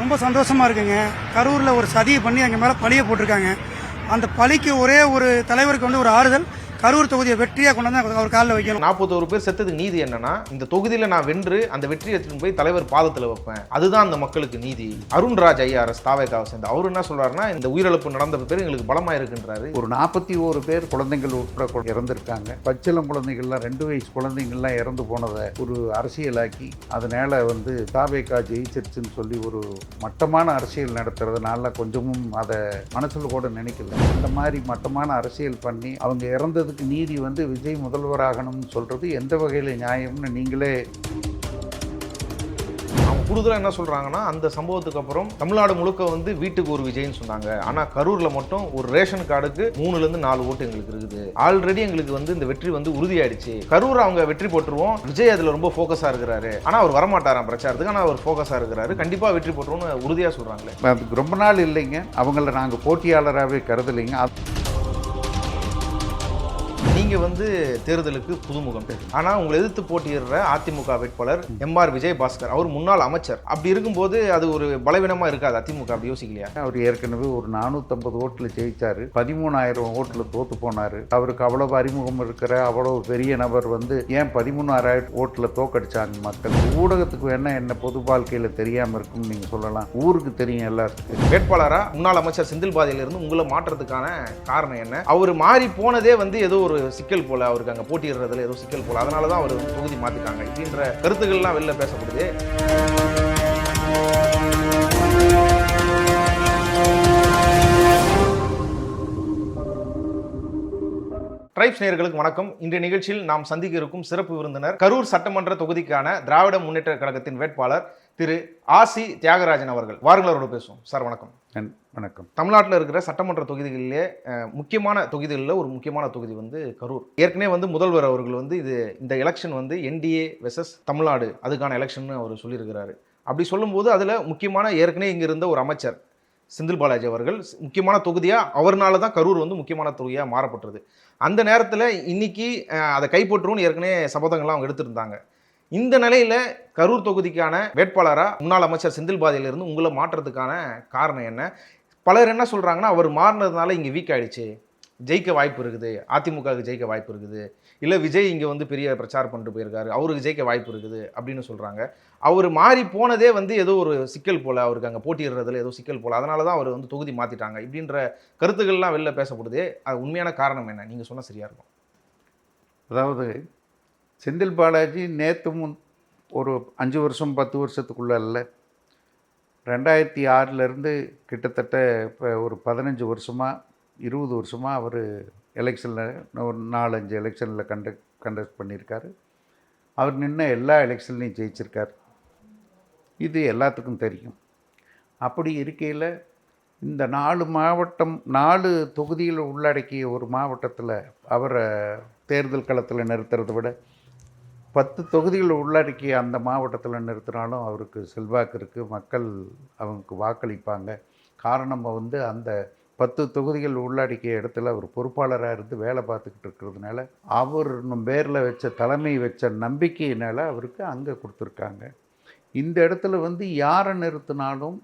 ரொம்ப சந்தோஷமா இருக்குங்க. கரூரில் ஒரு சதியை பண்ணி எங்கள் மேலே பழியை போட்டிருக்காங்க. அந்த பழிக்கு ஒரே ஒரு தலைவருக்கு வந்து ஒரு ஆறுதல், கரூர் தொகுதியை வெற்றியாக கொண்டு வந்து அவர் காலில் வைக்கணும். 41 பேர் செத்ததுக்கு நீதி என்னன்னா, இந்த தொகுதியில் நான் வென்று அந்த வெற்றி எடுத்துட்டு போய் தலைவர் பாதத்தில் வைப்பேன். அதுதான் அந்த மக்களுக்கு நீதி. அருண்ராஜ் ஐஆர்எஸ் தாவேக்காவை சேர்ந்து அவர் என்ன சொல்றாருன்னா, இந்த உயிரிழப்பு நடந்த பேர் எங்களுக்கு பலமா இருக்குன்றாரு. ஒரு 41 பேர் குழந்தைகள் உட்பட இறந்திருக்காங்க. பச்சிளம் குழந்தைகள்லாம் 2 வயசு குழந்தைங்கள்லாம் இறந்து போனதை ஒரு அரசியலாக்கி அதனால வந்து தாவேக்கா ஜெயிச்சிருச்சுன்னு சொல்லி ஒரு மட்டமான அரசியல் நடத்துறதுனால கொஞ்சமும் அதை மனசுல கூட நினைக்கல. இந்த மாதிரி மட்டமான அரசியல் பண்ணி அவங்க இறந்ததுக்கு நீதி வந்து விஜய் முதல்வராகணும்னு சொல்றது எந்த வகையில் நியாயம்னு நீங்களே. அவங்க கூடுதலாக என்ன சொல்றாங்கன்னா, அந்த சம்பவத்துக்கு அப்புறம் தமிழ்நாடு முழுக்க வந்து வீட்டுக்கு ஒரு விஜய்னு சொன்னாங்க. ஆனா கரூர்ல மட்டும் ஒரு ரேஷன் கார்டுக்கு 3லேருந்து 4 ஓட்டு எங்களுக்கு இருக்குது. ஆல்ரெடி எங்களுக்கு வந்து இந்த வெற்றி வந்து உறுதியாயிடுச்சு. கரூர் அவங்க வெற்றி போட்டுருவோம். விஜய் அதுல ரொம்ப ஃபோக்கஸா இருக்கிறாரு. ஆனா அவர் வரமாட்டாராம் பிரச்சாரத்துக்கு. ஆனா அவர் ஃபோக்கஸா இருக்கிறாரு. கண்டிப்பா வெற்றி போட்டுருவோம்னு உறுதியா சொல்றாங்களே. அதுக்கு ரொம்ப நாள் இல்லைங்க. அவங்கள நாங்கள் போட்டியாளராகவே கருதலைங்க. நீங்க வந்து தேர்தலுக்கு புதுமுகம். ஆனா உங்களை எதிர்த்து போட்டியிடுற அதிமுக வேட்பாளர் எம்ஆர் விஜயபாஸ்கர் அவர் முன்னாள் அமைச்சர். அப்படி இருக்கும்போது அது ஒரு பலவீனமா இருக்காது அதிமுக? அப்படி யோசிக்கலையா? அவர் ஏற்கனவே ஒரு 450 ஓட்டில் ஜெயிச்சாரு. 13,000 ஓட்டில் தோத்து போனாரு. அவருக்கு அவ்வளவு அறிமுகம் இருக்கிற அவ்வளவு பெரிய நபர் வந்து ஏன் 13,000 ஓட்டில் தோக்கடிச்சாங்க மக்கள்? ஊடகத்துக்கு வேணா என்ன பொது வாழ்க்கையில தெரியாம இருக்கும்னு நீங்க சொல்லலாம். ஊருக்கு தெரியும் எல்லாருக்கும். வேட்பாளரா முன்னாள் அமைச்சர் செந்தில் பாதியில இருந்து உங்களை மாற்றத்துக்கான காரணம் என்ன? அவர் மாறி போனதே வந்து ஏதோ ஒரு சிக்கல் போல, அவருக்கு அங்க போட்டியிடுறதுல ஏதோ சிக்கல் போல, அதனாலதான் அவர் தொகுதி மாத்திட்டாங்க இப்படின்ற கருத்துக்கள்லாம் வெளில பேசப்படுது. ட்ரைப்ஸ் நேயர்களுக்கு வணக்கம். இன்றைய நிகழ்ச்சியில் நாம் சந்திக்க இருக்கும் சிறப்பு விருந்தினர் கரூர் சட்டமன்ற தொகுதிக்கான திராவிட முன்னேற்ற கழகத்தின் வேட்பாளர் திரு ஆசி தியாகராஜன் அவர்கள். வாருங்களோட பேசுவோம். சார் வணக்கம். வணக்கம். தமிழ்நாட்டில் இருக்கிற சட்டமன்ற தொகுதிகளிலே முக்கியமான தொகுதிகளில் ஒரு முக்கியமான தொகுதி வந்து கரூர். ஏற்கனவே வந்து முதல்வர் அவர்கள் வந்து இந்த எலெக்ஷன் வந்து என்டிஏ வெர்சஸ் தமிழ்நாடு அதுக்கான எலெக்ஷன் அவர் சொல்லியிருக்கிறாரு. அப்படி சொல்லும்போது அதில் முக்கியமான ஏற்கனவே இங்கே இருந்த ஒரு அமைச்சர் செந்தில் பாலாஜி அவர்கள் முக்கியமான தொகுதியாக அவர்னால தான் கரூர் வந்து முக்கியமான தொகுதியாக மாறப்பட்டது. அந்த நேரத்தில் இன்னைக்கு அதை கைப்பற்றும்னு ஏற்கனவே சபதங்கள்லாம் அவங்க எடுத்திருந்தாங்க. இந்த நிலையில கரூர் தொகுதிக்கான வேட்பாளராக முன்னாள் அமைச்சர் செந்தில் பாதியிலிருந்து உங்களை மாற்றத்துக்கான காரணம் என்ன? பலர் என்ன சொல்றாங்கன்னா, அவர் மாறினதுனால இங்கே வீக் ஆயிடுச்சு, ஜெயிக்க வாய்ப்பு இருக்குது, அதிமுகவுக்கு ஜெயிக்க வாய்ப்பு இருக்குது, இல்லை விஜய் இங்கே வந்து பெரிய பிரச்சாரம் பண்ணிட்டு போயிருக்காரு, அவருக்கு ஜெயிக்க வாய்ப்பு இருக்குது அப்படின்னு சொல்றாங்க. அவர் மாறி போனதே வந்து ஏதோ ஒரு சிக்கல் போல, அவருக்கு அங்கே போட்டியிடுறதுல ஏதோ சிக்கல் போல, அதனால தான் அவர் வந்து தொகுதி மாத்திட்டாங்க இப்படின்ற கருத்துக்கள்லாம் வெளில பேசப்படுது. அது உண்மையான காரணம் என்ன? நீங்க சொன்னா சரியா இருக்கும். அதாவது செந்தில் பாலாஜி நேற்று ஒரு 5 வருஷம் 10 வருஷத்துக்குள்ள இல்லை, 2006 கிட்டத்தட்ட இப்போ ஒரு 15 வருஷமாக 20 வருஷமாக அவர் எலெக்ஷனில் ஒரு 4-5 எலெக்ஷனில் கண்டக்ட் பண்ணியிருக்காரு. அவர் நின்ன எல்லா எலெக்ஷன்லையும் ஜெயிச்சிருக்கார். இது எல்லாத்துக்கும் தெரியும். அப்படி இருக்கையில் இந்த 4 மாவட்டம் 4 தொகுதியில் உள்ளடக்கிய ஒரு மாவட்டத்தில் அவரை தேர்தல் களத்தில் நிறுத்துறதை விட 10 தொகுதிகள் உள்ளடக்கிய அந்த மாவட்டத்தில் நிறுத்தினாலும் அவருக்கு செல்வாக்கு இருக்குது, மக்கள் அவங்களுக்கு வாக்களிப்பாங்க. காரணம் வந்து அந்த 10 தொகுதிகள் உள்ளடக்கிய இடத்துல அவர் பொறுப்பாளராக இருந்து வேலை பார்த்துக்கிட்டு இருக்கிறதுனால, அவர் பேரில் வச்ச தலைமை வச்ச நம்பிக்கையினால் அவருக்கு அங்கே கொடுத்துருக்காங்க. இந்த இடத்துல வந்து யாரை நிறுத்தினாலும்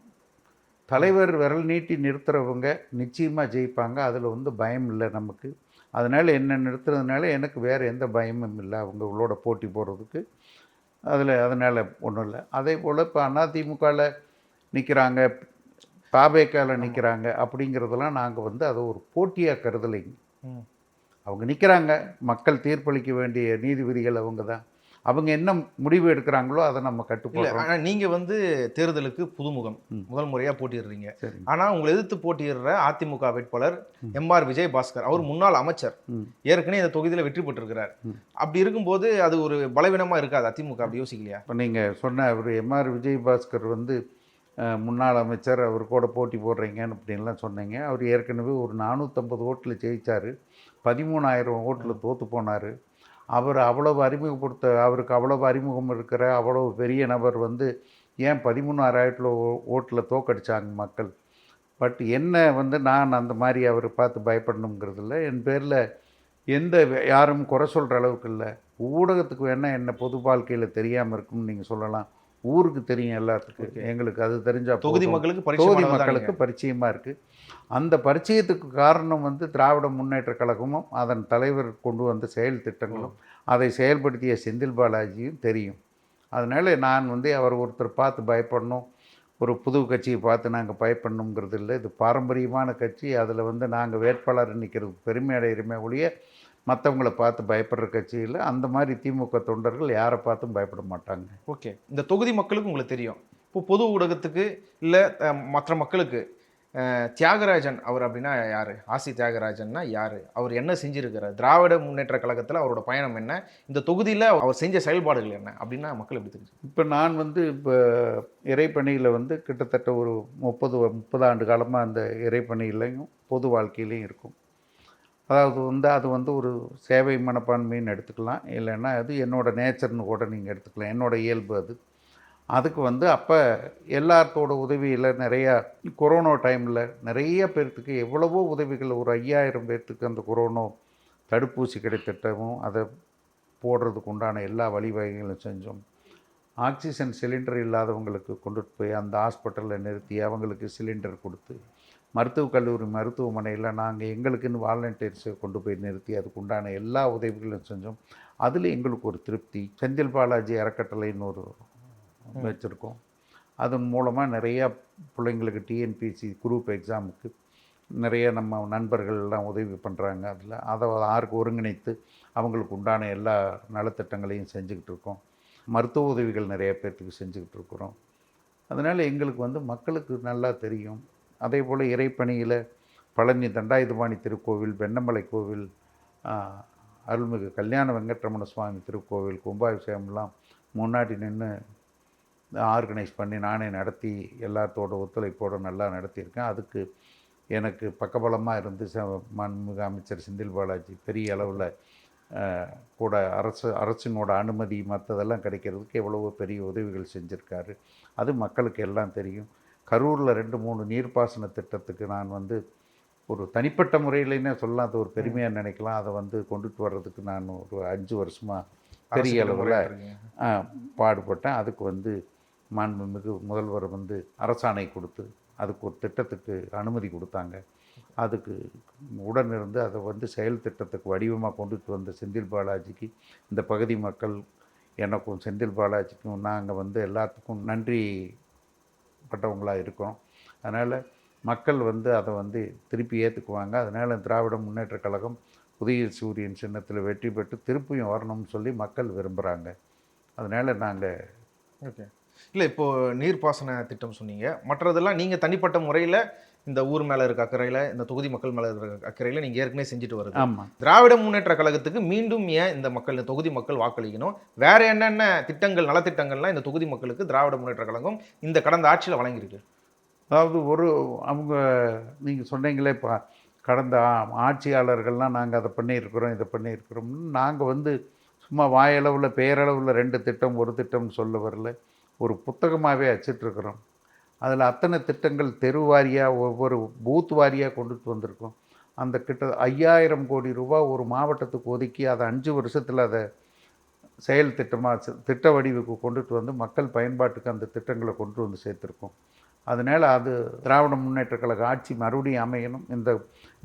தலைவர் விரல் நீட்டி நிறுத்துகிறவங்க நிச்சயமாக ஜெயிப்பாங்க. அதில் வந்து பயம் இல்லை நமக்கு. அதனால் என்ன நிறுத்துறதுனால எனக்கு வேறு எந்த பயமும் இல்லை அவங்களோட போட்டி போடுறதுக்கு. அதனால் ஒன்றும் இல்லை. அதே போல் இப்போ அதிமுகவில் நிற்கிறாங்க, தாவேக்காவில் நிற்கிறாங்க அப்படிங்கிறதெல்லாம் நாங்கள் வந்து அதை ஒரு போட்டியாக கருதலைங்க. அவங்க நிற்கிறாங்க, மக்கள் தீர்ப்பளிக்க வேண்டிய நீதிபதிகள் அவங்க தான். அவங்க என்ன முடிவு எடுக்கிறாங்களோ அதை நம்ம கட்டுப்போம். நீங்க வந்து தேர்தலுக்கு புதுமுகம், முதல் முறையா போட்டிடுறீங்க. ஆனா உங்களை எதிர்த்து போட்டியிடுற அதிமுக வேட்பாளர் எம்ஆர் விஜயபாஸ்கர் அவர் முன்னாள் அமைச்சர், ஏற்கனவே இந்த தொகுதியில வெற்றி பெற்றிருக்கிறார். அப்படி இருக்கும்போது அது ஒரு பலவீனமா இருக்காது அதிமுக? அப்படி யோசிக்கலையா? இப்போ நீங்க சொன்ன அவர் எம்ஆர் விஜயபாஸ்கர் வந்து முன்னாள் அமைச்சர், அவர் கூட போட்டி போடுறீங்கன்னு அப்படின்லாம் சொன்னீங்க. அவர் ஏற்கனவே ஒரு 450 ஓட்டில் ஜெயிச்சார். 13,000 ஓட்டில் தோற்று போனார். அவருக்கு அவ்வளவு அறிமுகம் இருக்கிற அவ்வளவு பெரிய நபர் வந்து ஏன் 13,000 ஓட்டில் தோக்கடிச்சாங்க மக்கள்? பட் என்ன வந்து நான் அந்த மாதிரி அவர் பார்த்து பயப்படணுங்கிறது இல்லை. என் பேரில் யாரும் குறை சொல்கிற அளவுக்கு இல்லை. ஊடகத்துக்கு வேணால் என்ன பொது வாழ்க்கையில் தெரியாமல் இருக்கும்னு நீங்கள் சொல்லலாம். ஊருக்கு தெரியும் எல்லாத்துக்கும். எங்களுக்கு அது தெரிஞ்சா தொகுதி போதும். மக்களுக்கு தொகுதி பரிச்சயமானது தான் மக்களுக்கு பரிச்சயமாக இருக்குது. அந்த பரிச்சயத்துக்கு காரணம் வந்து திராவிட முன்னேற்ற கழகமும் அதன் தலைவர் கொண்டு வந்த செயல் திட்டங்களும் அதை செயல்படுத்திய செந்தில் பாலாஜியும் தெரியும். அதனால் நான் வந்து அவர் ஒருத்தர் பார்த்து பயப்படணும், ஒரு புது கட்சியை பார்த்து நாங்கள் பயப்படணுங்கிறது இல்லை. இது பாரம்பரியமான கட்சி. அதில் வந்து நாங்கள் வேட்பாளர் நிற்கிறதுக்கு பெருமை அடைகிறோமே ஒழிய மற்றவங்கள பார்த்து பயப்படுற கட்சி இல்லை. அந்த மாதிரி திமுக தொண்டர்கள் யாரை பார்த்தும் பயப்பட மாட்டாங்க. ஓகே. இந்த தொகுதி மக்களுக்கு உங்களுக்கு தெரியும். இப்போ பொது ஊடகத்துக்கு இல்லை மற்ற மக்களுக்கு தியாகராஜன் அவர் அப்படின்னா யார்? ஆசி தியாகராஜன்னா யார்? அவர் என்ன செஞ்சுருக்கிறார்? திராவிட முன்னேற்ற கழகத்தில் அவரோட பயணம் என்ன? இந்த தொகுதியில் அவர் செஞ்ச செயல்பாடுகள் என்ன அப்படின்னா மக்கள் எப்படி தெரிஞ்சு? இப்போ நான் வந்து இப்போ இறைப்பணியில் வந்து கிட்டத்தட்ட ஒரு 30 ஆண்டு காலமாக அந்த இறைப்பணியிலையும் பொது வாழ்க்கையிலையும் இருக்கும். அதாவது வந்து அது வந்து ஒரு சேவை மனப்பான்மைன்னு எடுத்துக்கலாம், இல்லைன்னா அது என்னோடய நேச்சர்னு கூட நீங்கள் எடுத்துக்கலாம். என்னோடய இயல்பு அது. அதுக்கு வந்து அப்போ எல்லாத்தோட உதவியில் நிறையா கொரோனா டைமில் நிறைய பேர்த்துக்கு எவ்வளவோ உதவிகள், ஒரு 5000 பேர்த்துக்கு அந்த கொரோனா தடுப்பூசி கிடைத்திட்டமும் அதை போடுறதுக்கு உண்டான எல்லா வழிவகைகளும் செஞ்சோம். ஆக்சிஜன் சிலிண்டர் இல்லாதவங்களுக்கு கொண்டுட்டு போய் அந்த ஹாஸ்பிட்டலில் நிறுத்தி அவங்களுக்கு சிலிண்டர் கொடுத்து, மருத்துவக் கல்லூரி மருத்துவமனையில் நாங்கள் எங்களுக்குன்னு வாலண்டியர்ஸை கொண்டு போய் நிறுத்தி அதுக்கு உண்டான எல்லா உதவிகளும் செஞ்சோம். அதில் எங்களுக்கு ஒரு திருப்தி. செந்தில் பாலாஜி அறக்கட்டளைன்னு ஒரு வச்சுருக்கோம். அதன் மூலமாக நிறையா பிள்ளைங்களுக்கு டிஎன்பிசி குரூப் எக்ஸாமுக்கு நிறைய நம்ம நண்பர்கள்லாம் உதவி பண்ணுறாங்க. அதை ஆருக்கு ஒருங்கிணைத்து அவங்களுக்கு உண்டான எல்லா நலத்திட்டங்களையும் செஞ்சுக்கிட்டு இருக்கோம். மருத்துவ உதவிகள் நிறைய பேர்த்துக்கு செஞ்சுக்கிட்டு இருக்கிறோம். அதனால் எங்களுக்கு வந்து மக்களுக்கு நல்லா தெரியும். அதே போல் இறைப்பணியில் பழனி தண்டாயுதபாணி திருக்கோவில், வெண்ணமலை கோவில், அருள்மிகு கல்யாண வெங்கட்ரமண சுவாமி திருக்கோவில் கும்பாபிஷேகம்லாம் முன்னாடி நின்று ஆர்கனைஸ் பண்ணி நானே நடத்தி எல்லாத்தோட ஒத்துழைப்போடு நல்லா நடத்தியிருக்கேன். அதுக்கு எனக்கு பக்கபலமாக இருந்து மாண்புமிகு அமைச்சர் செந்தில் பாலாஜி பெரிய அளவில் கூட அரசினோட அனுமதி மற்றதெல்லாம் கிடைக்கிறதுக்கு எவ்வளவோ பெரிய உதவிகள் செஞ்சுருக்காரு. அது மக்களுக்கு எல்லாம் தெரியும். கரூரில் 2-3 நீர்ப்பாசன திட்டத்துக்கு நான் வந்து ஒரு தனிப்பட்ட முறையிலேயே சொல்லலாம், அது ஒரு பெருமையாக நினைக்கலாம். அதை வந்து கொண்டுட்டு வர்றதுக்கு நான் ஒரு 5 வருஷமாக பெரிய அளவில் பாடுபட்டேன். அதுக்கு வந்து மாண்புமிகு முதல்வர் வந்து அரசாணை கொடுத்து அதுக்கு ஒரு திட்டத்துக்கு அனுமதி கொடுத்தாங்க. அதுக்கு உடனிருந்து அதை வந்து செயல் திட்டத்துக்கு வடிவமாக கொண்டுட்டு வந்த செந்தில் பாலாஜிக்கு இந்த பகுதி மக்கள் எனக்கும் செந்தில் பாலாஜிக்கும் நாங்கள் வந்து எல்லாத்துக்கும் நன்றி பட்டவங்களாக இருக்கோம். அதனால் மக்கள் வந்து அதை வந்து திருப்பி ஏற்றுக்குவாங்க. அதனால் திராவிட முன்னேற்ற கழகம் புதிய சூரியன் சின்னத்தில் வெற்றி பெற்று திருப்பியும் வரணும்னு சொல்லி மக்கள் விரும்புகிறாங்க. அதனால் நாங்கள் ஓகே. இல்லை, இப்போது நீர்ப்பாசன திட்டம் சொன்னீங்க, மற்றதெல்லாம் நீங்கள் தனிப்பட்ட முறையில் இந்த ஊர் மேலே இருக்க அக்கறையில், இந்த தொகுதி மக்கள் மேலே இருக்க அக்கறையில் நீங்கள் ஏற்கனவே செஞ்சுட்டு வருது. ஆமாம். திராவிட முன்னேற்ற கழகத்துக்கு மீண்டும் ஏன் இந்த மக்கள், இந்த தொகுதி மக்கள் வாக்களிக்கணும்? வேறு என்னென்ன திட்டங்கள், நலத்திட்டங்கள்லாம் இந்த தொகுதி மக்களுக்கு திராவிட முன்னேற்ற கழகம் இந்த கடந்த ஆட்சியில் வழங்கியிருக்கு? அதாவது அவங்க நீங்கள் சொன்னீங்களே இப்போ கடந்த ஆட்சியாளர்கள்லாம் நாங்கள் அதை பண்ணியிருக்கிறோம் இதை பண்ணியிருக்கிறோம்னு நாங்கள் வந்து சும்மா வாயளவில் பேரளவில் 2 திட்டம் 1 திட்டம்னு சொல்ல வரல, ஒரு புத்தகமாகவே அச்சிட்ருக்கிறோம். அதில் அத்தனை திட்டங்கள் தெரு வாரியாக ஒவ்வொரு பூத் வாரியாக கொண்டுட்டு வந்திருக்கோம். அந்த 5000 கோடி ரூபா ஒரு மாவட்டத்துக்கு ஒதுக்கி அதை 5 வருஷத்தில் அதை செயல் திட்டமாக திட்ட வடிவுக்கு கொண்டுட்டு வந்து மக்கள் பயன்பாட்டுக்கு அந்த திட்டங்களை கொண்டு வந்து சேர்த்துருக்கோம். அதனால் அது திராவிட முன்னேற்ற கழக ஆட்சி மறுபடியும் அமையணும்,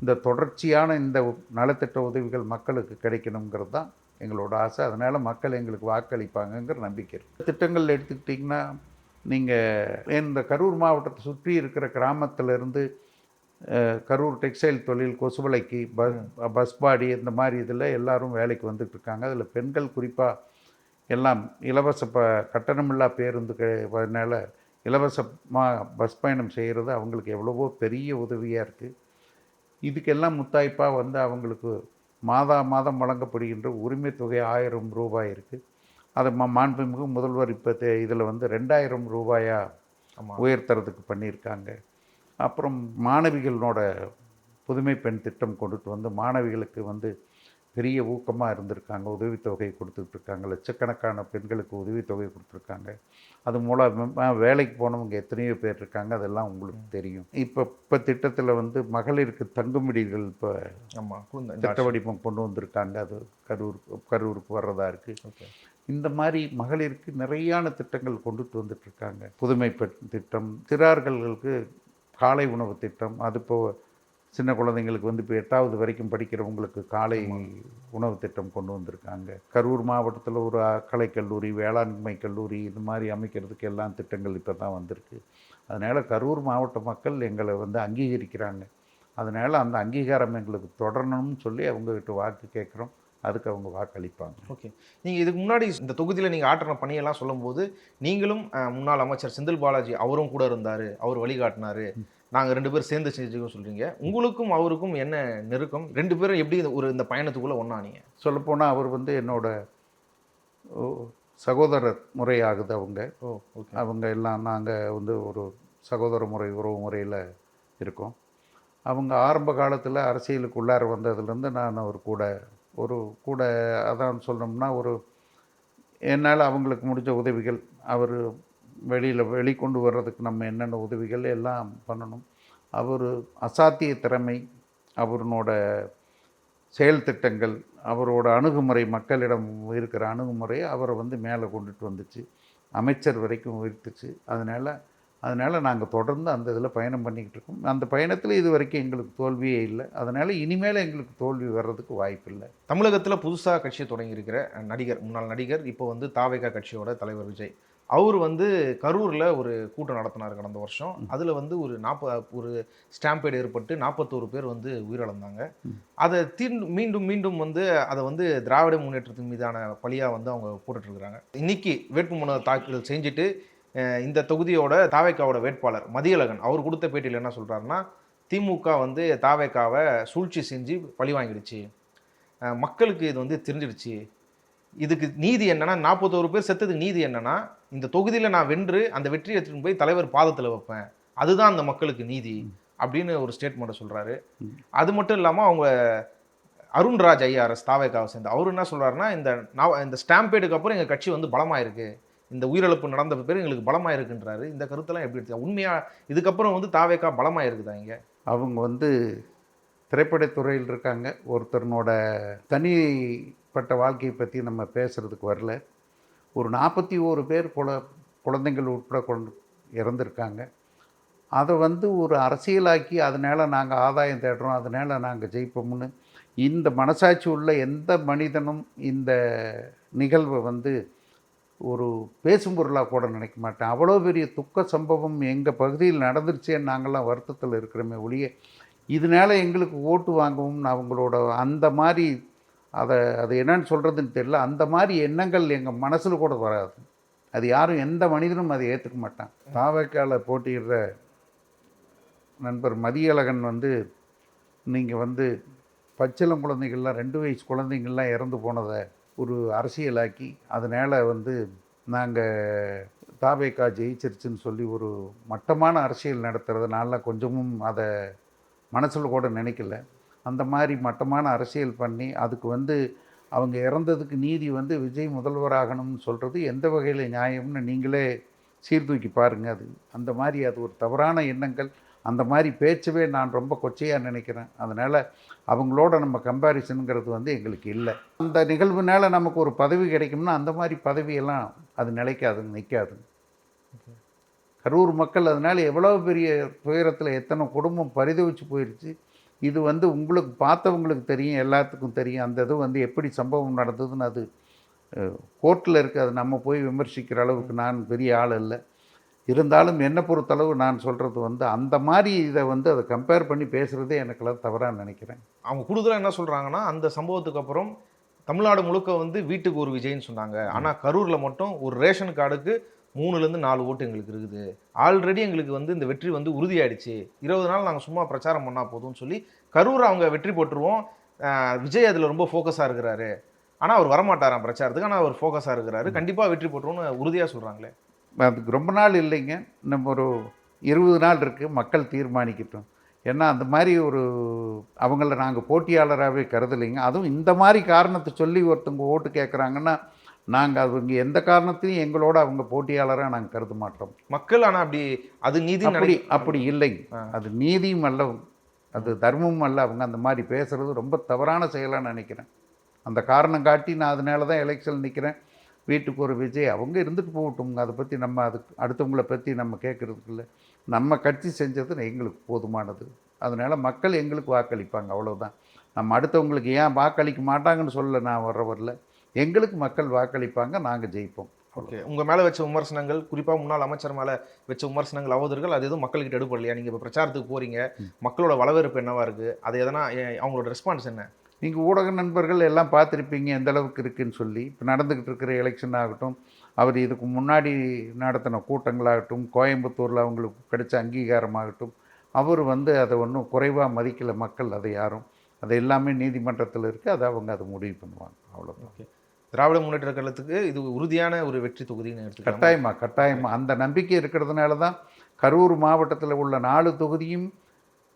இந்த தொடர்ச்சியான இந்த நலத்திட்ட உதவிகள் மக்களுக்கு கிடைக்கணுங்கிறது தான் எங்களோட ஆசை. அதனால் மக்கள் எங்களுக்கு வாக்களிப்பாங்கங்கிற நம்பிக்கை இருக்குது. திட்டங்கள் எடுத்துக்கிட்டிங்கன்னா நீங்கள் இந்த கரூர் மாவட்டத்தை சுற்றி இருக்கிற கிராமத்திலேருந்து கரூர் டெக்ஸ்டைல் தொழில், கொசுவலைக்கு, பஸ் பாடி, இந்த மாதிரி இதில் எல்லோரும் வேலைக்கு வந்துட்டுருக்காங்க. அதில் பெண்கள் குறிப்பாக எல்லாம் இலவச கட்டணமில்லா பேருந்துனால இலவசமாக பஸ் பயணம் செய்கிறது அவங்களுக்கு எவ்வளவோ பெரிய உதவியாக இருக்குது. இதுக்கெல்லாம் முத்தாய்ப்பாக வந்து அவங்களுக்கு மாதம் வழங்கப்படுகின்ற உரிமை தொகை 1000 ரூபாய் இருக்குது. அதை மாண்புமிகு முதல்வர் இப்போ இதில் வந்து 2000 ரூபாயாக உயர்த்துறதுக்கு பண்ணியிருக்காங்க. அப்புறம் மாணவிகளோட புதுமை பெண் திட்டம் கொண்டுட்டு வந்து மாணவிகளுக்கு வந்து பெரிய ஊக்கமாக இருந்திருக்காங்க, உதவித்தொகை கொடுத்துட்ருக்காங்க. லட்சக்கணக்கான பெண்களுக்கு உதவித்தொகை கொடுத்துருக்காங்க. அது மூலம் வேலைக்கு போனவங்க எத்தனையோ பேர் இருக்காங்க, அதெல்லாம் உங்களுக்கு தெரியும். இப்போ திட்டத்தில் வந்து மகளிருக்கு தங்குமிடிகள் இப்போ திட்ட வடிவம் கொண்டு வந்திருக்காங்க. அது கரூருக்கு வர்றதா இருக்குது. இந்த மாதிரி மகளிருக்கு நிறையான திட்டங்கள் கொண்டுட்டு வந்துட்டுருக்காங்க. புதுமை திட்டம், சிறார்களுக்கு காலை உணவு திட்டம், அது இப்போ சின்ன குழந்தைங்களுக்கு வந்து இப்போ 8வது வரைக்கும் படிக்கிறவங்களுக்கு காலை உணவு திட்டம் கொண்டு வந்திருக்காங்க. கரூர் மாவட்டத்தில் ஒரு கலைக்கல்லூரி, வேளாண்மை கல்லூரி இது மாதிரி அமைக்கிறதுக்கு எல்லாம் திட்டங்கள் இப்போ தான் வந்திருக்கு. அதனால் கரூர் மாவட்ட மக்கள் எங்களை வந்து அங்கீகரிக்கிறாங்க. அதனால் அந்த அங்கீகாரம் எங்களுக்கு தொடரணும்னு சொல்லி அவங்ககிட்ட வாக்கு கேட்குறோம். அதுக்கு அவங்க வாக்களிப்பாங்க. ஓகே. நீங்கள் இதுக்கு முன்னாடி இந்த தொகுதியில் நீங்கள் ஆற்றின பணியெல்லாம் சொல்லும்போது நீங்களும் முன்னாள் அமைச்சர் செந்தில் பாலாஜி அவரும் கூட இருந்தார், அவர் வழிகாட்டினார், நாங்கள் 2 பேரும் சேர்ந்து செஞ்சுக்கோன்னு சொல்கிறீங்க. உங்களுக்கும் அவருக்கும் என்ன நெருக்கம்? 2 பேரும் எப்படி இந்த பயணத்துக்குள்ளே ஒன்றானீங்க? சொல்லப்போனால் அவர் வந்து என்னோட சகோதரர் முறையாகுது அவங்க. ஓகே. அவங்க எல்லாம் நாங்கள் வந்து ஒரு சகோதர முறை உறவு முறையில் இருக்கோம். அவங்க ஆரம்ப காலத்தில் அரசியலுக்கு உள்ளார வந்ததுலேருந்து நான் அவர் கூட அதான் சொல்லணும்னா என்னால் அவங்களுக்கு முடிஞ்ச உதவிகள், அவர் வெளிக்கொண்டு வர்றதுக்கு நம்ம என்னென்ன உதவிகள் எல்லாம் பண்ணணும். அவர் அசாத்திய திறமை, அவரோட செயல் திட்டங்கள், அவரோட அணுகுமுறை, மக்களிடம் இருக்கிற அணுகுமுறை அவரை வந்து மேலே கொண்டுட்டு வந்துச்சு, அமைச்சர் வரைக்கும் உயர்த்துச்சு. அதனால் நாங்கள் தொடர்ந்து அந்த இதில் பயணம் பண்ணிக்கிட்டு இருக்கோம். அந்த பயணத்தில் இது வரைக்கும் எங்களுக்கு தோல்வியே இல்லை. அதனால் இனிமேல் எங்களுக்கு தோல்வி வர்றதுக்கு வாய்ப்பு இல்லை. தமிழகத்தில் புதுசாக கட்சியை தொடங்கியிருக்கிற முன்னாள் நடிகர், இப்போ வந்து தாவேகா கட்சியோட தலைவர் விஜய், அவர் வந்து கரூரில் ஒரு கூட்டம் நடத்தினார் கடந்த வருஷம். அதில் வந்து ஒரு ஸ்டாம்பேடு ஏற்பட்டு 41 பேர் வந்து உயிரிழந்தாங்க. அதை மீண்டும் வந்து அதை வந்து திராவிட முன்னேற்றத்தின் மீதான பழியாக வந்து அவங்க போட்டுட்ருக்குறாங்க. இன்னைக்கு வேட்புமனு தாக்கல் செஞ்சுட்டு இந்த தொகுதியோட தாவேக்காவோட வேட்பாளர் மதியழகன் அவர் கொடுத்த பேட்டியில் என்ன சொல்கிறாருன்னா, திமுக வந்து தாவேக்காவை சூழ்ச்சி செஞ்சு பழி வாங்கிடுச்சு, மக்களுக்கு இது வந்து தெரிஞ்சிடுச்சு, இதுக்கு நீதி என்னன்னா 41 பேர் செத்ததுக்கு நீதி என்னன்னா இந்த தொகுதியில் நான் வென்று அந்த வெற்றியை எடுத்துகிட்டு போய் தலைவர் பாதத்தில் வைப்பேன், அதுதான் அந்த மக்களுக்கு நீதி அப்படின்னு ஒரு ஸ்டேட்மெண்ட்டை சொல்கிறாரு. அது மட்டும் இல்லாமல் அவங்க அருண்ராஜ் ஐஆர்எஸ் தாவேக்காவை சேர்ந்து அவர் என்ன சொல்கிறாருன்னா, இந்த ஸ்டாம்பேடுக்கு அப்புறம் எங்கள் கட்சி வந்து பலமாக இருக்குது, இந்த உயிரிழப்பு நடந்த பேர் எங்களுக்கு பலமாக இருக்குன்றாரு. இந்த கருத்தெல்லாம் எப்படி எடுத்து உண்மையாக இதுக்கப்புறம் வந்து தாவேக்கா பலமாக இருக்குதா? இங்கே அவங்க வந்து திரைப்படத்துறையில் இருக்காங்க. ஒருத்தர்னோட தனிப்பட்ட வாழ்க்கையை பற்றி நம்ம பேசுகிறதுக்கு வரல. ஒரு 41 பேர் குழந்தைகள் உட்பட இறந்துருக்காங்க. அதை வந்து ஒரு அரசியலாக்கி அதனால் நாங்கள் ஆதாயம் தேடுறோம், அதனால் நாங்கள் ஜெயிப்போம்னு இந்த மனசாட்சி உள்ள எந்த மனிதனும் இந்த நிகழ்வை வந்து ஒரு பேசும் பொருளாக கூட நினைக்க மாட்டேன். அவ்வளோ பெரிய துக்க சம்பவம் எங்கள் பகுதியில் நடந்துருச்சேன்னு நாங்கள்லாம் வருத்தத்தில் இருக்கிறோமே ஒழிய இதனால் எங்களுக்கு ஓட்டு வாங்கவும் அவங்களோட அந்த மாதிரி அது என்னன்னு சொல்கிறதுன்னு தெரியல, அந்த மாதிரி எண்ணங்கள் எங்கள் மனசில் கூட வராது. அது யாரும் எந்த மனிதனும் அதை ஏற்றுக்க மாட்டான். தாவேக்கால போட்டியிடுற நண்பர் மதியழகன் வந்து நீங்கள் வந்து பச்சிளம் குழந்தைகள்லாம் 2 வயசு குழந்தைங்கள்லாம் இறந்து போனதை ஒரு அரசியலாக்கி அதனால் வந்து நாங்கள் தாவேக்கா ஜெயிச்சிருச்சுன்னு சொல்லி ஒரு மட்டமான அரசியல் நடத்துறதுனால கொஞ்சமும் அதை மனசில் கூட நினைக்கல. அந்த மாதிரி மட்டமான அரசியல் பண்ணி அதுக்கு வந்து அவங்க இறந்ததுக்கு நீதி வந்து விஜய் முதல்வராகணும்னு சொல்கிறது எந்த வகையில் நியாயம்னு நீங்களே சீர்தூக்கி பாருங்கள். அந்த மாதிரி அது ஒரு தவறான எண்ணங்கள், அந்த மாதிரி பேச்சவே நான் ரொம்ப கொச்சையாக நினைக்கிறேன். அதனால் அவங்களோட நம்ம கம்பேரிசனுங்கிறது வந்து எங்களுக்கு இல்லை. அந்த நிகழ்வுனால நமக்கு ஒரு பதவி கிடைக்கும்னா அந்த மாதிரி பதவியெல்லாம் அது நிற்காது. கரூர் மக்கள் அதனால் எவ்வளோ பெரிய துயரத்தில் எத்தனை குடும்பம் பரிதவிச்சு போயிடுச்சு. இது வந்து உங்களுக்கு பார்த்தவங்களுக்கு தெரியும், எல்லாத்துக்கும் தெரியும். அந்த இது வந்து எப்படி சம்பவம் நடந்ததுன்னு அது கோர்ட்டில் இருக்குது. அது நம்ம போய் விமர்சிக்கிற அளவுக்கு நான் பெரிய ஆள் இல்லை. இருந்தாலும் என்னை பொறுத்தளவு நான் சொல்கிறது வந்து அந்த மாதிரி இதை வந்து அதை கம்பேர் பண்ணி பேசுகிறதே எனக்கெல்லாம் தவறாக நினைக்கிறேன். அவங்க கூடுதலாக என்ன சொல்கிறாங்கன்னா, அந்த சம்பவத்துக்கு அப்புறம் தமிழ்நாடு முழுக்க வந்து வீட்டுக்கு ஒரு விஜய்ன்னு சொன்னாங்க. ஆனால் கரூரில் மட்டும் ஒரு ரேஷன் கார்டுக்கு 3லேருந்து 4 ஓட்டு எங்களுக்கு இருக்குது. ஆல்ரெடி எங்களுக்கு வந்து இந்த வெற்றி வந்து உறுதியாயிடுச்சு, 20 நாள் நாங்கள் சும்மா பிரச்சாரம் பண்ணால் போதும்னு சொல்லி கரூர் அவங்க வெற்றி போட்டுருவோம், விஜய் அதில் ரொம்ப ஃபோக்கஸாக இருக்கிறாரு, ஆனால் அவர் வரமாட்டாராம் பிரச்சாரத்துக்கு, ஆனால் அவர் ஃபோக்கஸாக இருக்கிறாரு, கண்டிப்பாக வெற்றி போட்டுருவோம்னு உறுதியாக சொல்கிறாங்களே. அதுக்கு ரொம்ப நாள் இல்லைங்க, நம்ம ஒரு 20 நாள் இருக்குது, மக்கள் தீர்மானிக்கட்டும். ஏன்னா அந்த மாதிரி அவங்கள நாங்கள் போட்டியாளராகவே கருதலைங்க. அதுவும் இந்த மாதிரி காரணத்தை சொல்லி ஒருத்தவங்க ஓட்டு கேட்குறாங்கன்னா நாங்கள் அவங்க எந்த காரணத்தையும் எங்களோட அவங்க போட்டியாளராக நாங்கள் கருத மாட்டோம். மக்கள் ஆனால் அது நீதி அப்படி இல்லைங்க. அது நீதியும் அல்ல, அது தர்மமும் அல்ல. அவங்க அந்த மாதிரி பேசுகிறது ரொம்ப தவறான செயலாக நினைக்கிறேன். அந்த காரணம் காட்டி நான் அதனால தான் எலெக்ஷன் நிற்கிறேன், வீட்டுக்கு ஒரு விஜய் அவங்க இருந்துட்டு போகட்டும்ங்க. அதை பற்றி நம்ம அதுக்கு அடுத்தவங்கள பற்றி நம்ம கேட்குறதுக்கு இல்லை. நம்ம கட்சி செஞ்சது எங்களுக்கு போதுமானது. அதனால் மக்கள் எங்களுக்கு வாக்களிப்பாங்க, அவ்வளோதான். நம்ம அடுத்தவங்களுக்கு ஏன் வாக்களிக்க மாட்டாங்கன்னு சொல்ல நான் வரல. எங்களுக்கு மக்கள் வாக்களிப்பாங்க, நாங்கள் ஜெயிப்போம். ஓகே, உங்கள் மேலே வச்ச விமர்சனங்கள், குறிப்பாக முன்னாள் அமைச்சர் மேலே வச்ச விமர்சனங்கள், அவதூறுகள், அது எதுவும் மக்கள்கிட்ட எடுப்படலையா? நீங்கள் இப்போ பிரச்சாரத்துக்கு போகிறீங்க, மக்களோட வரவேற்பு என்னவா இருக்குது? அது எதனா அவங்களோட ரெஸ்பான்ஸ் என்ன? நீங்கள் ஊடக நண்பர்கள் எல்லாம் பார்த்துருப்பீங்க எந்த அளவுக்கு இருக்குதுன்னு சொல்லி. இப்போ நடந்துக்கிட்டு இருக்கிற எலெக்ஷன் ஆகட்டும், அவர் இதுக்கு முன்னாடி நடத்தின கூட்டங்களாகட்டும், கோயம்புத்தூரில் அவங்களுக்கு கிடைச்ச அங்கீகாரமாகட்டும், அவர் அதை ஒன்றும் குறைவாக மதிக்கலை மக்கள். அதை யாரும், அது எல்லாமே நீதிமன்றத்தில் இருக்குது. அதை அவங்க அதை முடிவு பண்ணுவாங்க, அவ்வளோதான். ஓகே, திராவிட முன்னேற்ற கழகத்துக்கு இது உறுதியான ஒரு வெற்றி தொகுதின்னு எடுத்துக்கலாம். கட்டாயமாக அந்த நம்பிக்கை இருக்கிறதுனால தான் கரூர் மாவட்டத்தில் உள்ள 4 தொகுதியும்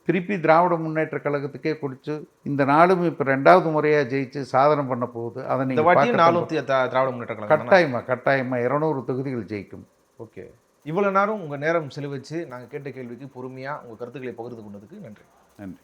திருப்பி திராவிட முன்னேற்ற கழகத்துக்கே கொடுத்து இந்த நாளும் இப்போ 2வது முறையாக ஜெயிச்சு சாதனை பண்ண போகுது. அதை இந்த வாட்டியும் 4 திராவிட முன்னேற்ற கழகம் கட்டாயமாக 200 தொகுதிகள் ஜெயிக்கும். ஓகே, இவ்வளோ நேரம் உங்கள் நேரம் செலவழித்து நாங்கள் கேட்ட கேள்விக்கு பொறுமையாக உங்கள் கருத்துக்களை பகிர்ந்து கொண்டதுக்கு நன்றி. நன்றி.